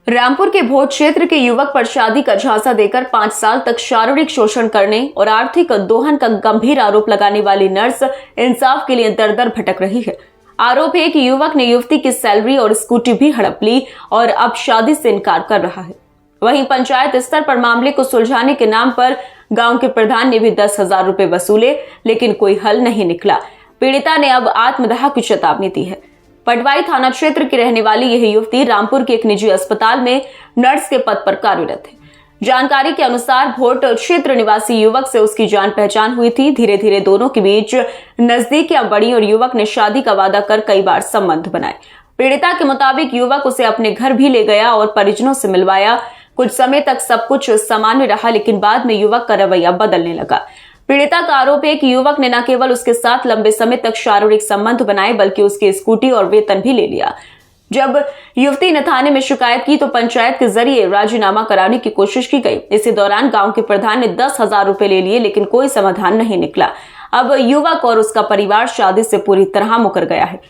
रामपुर के भोज क्षेत्र के युवक पर शादी का झांसा देकर 5 साल तक शारीरिक शोषण करने और आर्थिक दोहन का गंभीर आरोप लगाने वाली नर्स इंसाफ के लिए दर-दर भटक रही है। आरोप है कि युवक ने युवती की सैलरी और स्कूटी भी हड़प ली और अब शादी से इनकार कर रहा है। वहीं पंचायत स्तर पर मामले को सुलझाने के नाम पर गांव के प्रधान ने भी 10,000 रुपए वसूले, लेकिन कोई हल नहीं निकला। पीड़िता ने अब आत्मदाह की चेतावनी दी है। पटवाई थाना क्षेत्र की रहने वाली यह युवती रामपुर के एक निजी अस्पताल में नर्स के पद पर कार्यरत है। जानकारी के अनुसार भोट क्षेत्र निवासी युवक से उसकी जान पहचान हुई थी। धीरे धीरे दोनों के बीच नजदीकियां बढ़ी और युवक ने शादी का वादा कर कई बार संबंध बनाए। पीड़िता के मुताबिक युवक उसे अपने घर भी ले गया और परिजनों से मिलवाया। कुछ समय तक सब कुछ सामान्य रहा, लेकिन बाद में युवक का रवैया बदलने लगा। पीड़िता का आरोप है कि युवक ने न केवल उसके साथ लंबे समय तक शारीरिक संबंध बनाए, बल्कि उसकी स्कूटी और वेतन भी ले लिया। जब युवती ने थाने में शिकायत की तो पंचायत के जरिए राजीनामा कराने की कोशिश की गई। इसी दौरान गांव के प्रधान ने 10,000 रुपए ले लिए, लेकिन कोई समाधान नहीं निकला। अब युवक और उसका परिवार शादी से पूरी तरह मुकर गया है।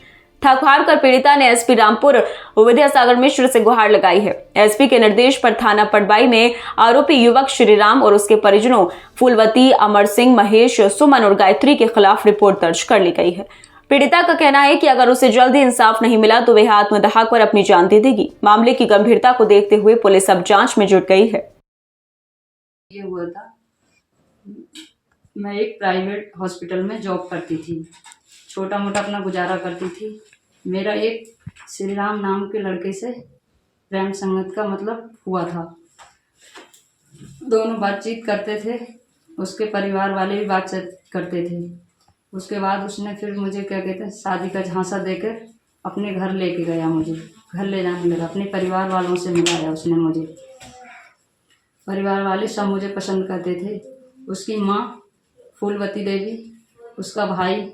थक हार कर पीड़िता ने एसपी रामपुर विद्यासागर मिश्र से गुहार लगाई है। एसपी के निर्देश पर थाना पटवाई में आरोपी युवक श्रीराम और उसके परिजनों फूलवती, अमर सिंह, महेश, सुमन और गायत्री के खिलाफ रिपोर्ट दर्ज कर ली गई है। पीड़िता का कहना है कि अगर उसे जल्दी इंसाफ नहीं मिला तो वह आत्मदाह कर अपनी जान दे देगी। मामले की गंभीरता को देखते हुए पुलिस अब जांच में जुट गई है। ये हुआ था, मैं एक प्राइवेट हॉस्पिटल में जॉब करती थी, छोटा मोटा अपना गुजारा करती थी। मेरा एक श्रीराम नाम के लड़के से प्रेम संगत का मतलब हुआ था। दोनों बातचीत करते थे, उसके परिवार वाले भी बातचीत करते थे। उसके बाद उसने फिर मुझे क्या कहते हैं शादी का झांसा देकर अपने घर लेके गया। मुझे घर ले जाने लगा, अपने परिवार वालों से मिलाया उसने मुझे। परिवार वाले सब मुझे पसंद करते थे। उसकी माँ फूलवती देवी, उसका भाई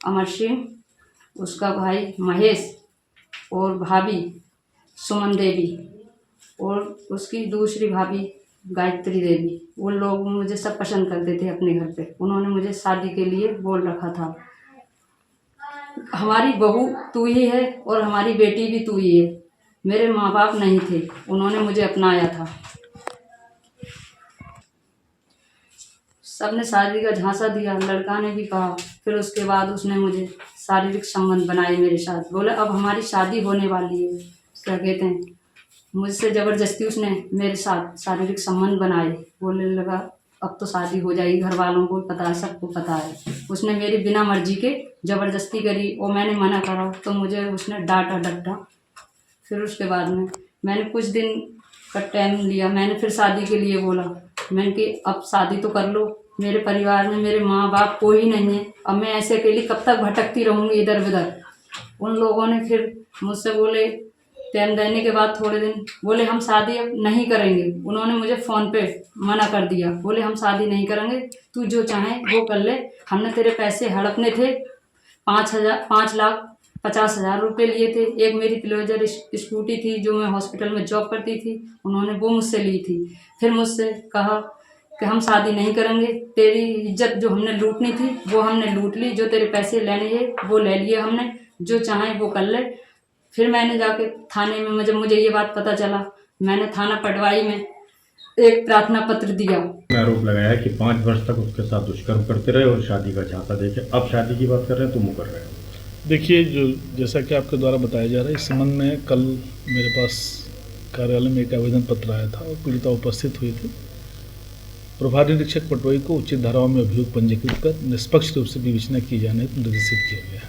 अमर सिंह, उसका भाई महेश और भाभी सुमन देवी और उसकी दूसरी भाभी गायत्री देवी, वो लोग मुझे सब पसंद करते थे अपने घर पे। उन्होंने मुझे शादी के लिए बोल रखा था, हमारी बहू तू ही है और हमारी बेटी भी तू ही है। मेरे माँ बाप नहीं थे, उन्होंने मुझे अपनाया था। सबने शादी का झांसा दिया, लड़का ने भी कहा। फिर उसके बाद उसने मुझे शारीरिक संबंध बनाए मेरे साथ। बोले अब हमारी शादी होने वाली है, क्या कहते हैं, मुझसे ज़बरदस्ती उसने मेरे साथ शारीरिक संबंध बनाए। बोलने लगा अब तो शादी हो जाएगी, घर वालों को पता है, सबको पता है। उसने मेरी बिना मर्जी के ज़बरदस्ती करी और मैंने मना करा तो मुझे उसने डांटा डपटा। फिर उसके बाद में मैंने कुछ दिन का टाइम लिया, मैंने फिर शादी के लिए बोला। मैंने कि अब शादी तो कर लो, मेरे परिवार में मेरे माँ बाप कोई नहीं है, अब मैं ऐसे अकेली कब तक भटकती रहूँगी इधर उधर। उन लोगों ने फिर मुझसे बोले, टाइम देने के बाद थोड़े दिन बोले हम शादी अब नहीं करेंगे। उन्होंने मुझे फ़ोन पे मना कर दिया, बोले हम शादी नहीं करेंगे, तू जो चाहे वो कर ले। हमने तेरे पैसे हड़पने थे, 5,50,000 रुपये लिए थे। एक मेरी प्लेजर स्कूटी थी जो मैं हॉस्पिटल में जॉब करती थी, उन्होंने वो मुझसे ली थी। फिर मुझसे कहा कि हम शादी नहीं करेंगे, तेरी इज्जत जो हमने लूटनी थी वो हमने लूट ली, जो तेरे पैसे लेने हैं वो ले लिए हमने, जो चाहे वो कर ले। फिर मैंने जाके थाने में जब मुझे ये बात पता चला, मैंने थाना पटवाई में एक प्रार्थना पत्र दिया। आरोप लगाया कि 5 वर्ष तक उसके साथ दुष्कर्म करते रहे और शादी का झांसा देके अब शादी की बात कर रहे हैं तो मुकर रहे हैं। देखिए, जो जैसा कि आपके द्वारा बताया जा रहा है, इस संबंध में कल मेरे पास कार्यालय में एक आवेदन पत्र आया था और पीड़िता उपस्थित हुई थी। प्रभारी निरीक्षक पटवाई को उचित धाराओं में अभियोग पंजीकृत कर निष्पक्ष रूप से विवेचना की जाने हेतु निर्देशित किया गया है।